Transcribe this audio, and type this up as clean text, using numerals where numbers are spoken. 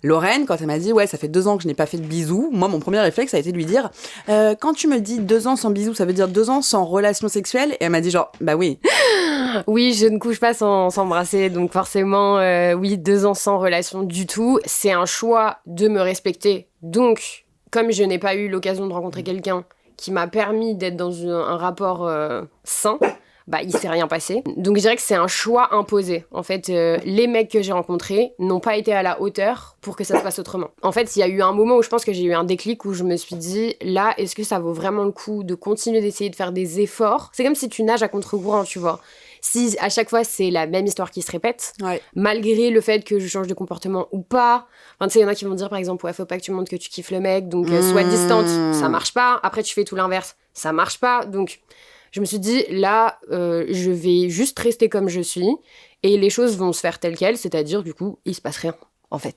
Lorraine, quand elle m'a dit « Ouais, ça fait 2 ans que je n'ai pas fait de bisous », moi, mon premier réflexe a été de lui dire « Quand tu me dis 2 ans sans bisous, ça veut dire 2 ans sans relation sexuelle ?» Et elle m'a dit genre « Bah oui. » Oui, je ne couche pas sans s'embrasser, donc forcément, oui, 2 ans sans relation du tout. C'est un choix de me respecter. Donc, comme je n'ai pas eu l'occasion de rencontrer quelqu'un qui m'a permis d'être dans un rapport sain, bah, il s'est rien passé. Donc, je dirais que c'est un choix imposé. En fait, les mecs que j'ai rencontrés n'ont pas été à la hauteur pour que ça se passe autrement. En fait, il y a eu un moment où je pense que j'ai eu un déclic où je me suis dit, là, est-ce que ça vaut vraiment le coup de continuer d'essayer de faire des efforts ? C'est comme si tu nages à contre-courant, tu vois. Si à chaque fois c'est la même histoire qui se répète, Ouais. malgré le fait que je change de comportement ou pas. Enfin, tu sais, il y en a qui vont dire par exemple, ouais, faut pas que tu montres que tu kiffes le mec, donc sois distante, ça marche pas. Après, tu fais tout l'inverse, ça marche pas. Donc, je me suis dit, là, je vais juste rester comme je suis et les choses vont se faire telles quelles, c'est-à-dire, du coup, il se passe rien, en fait.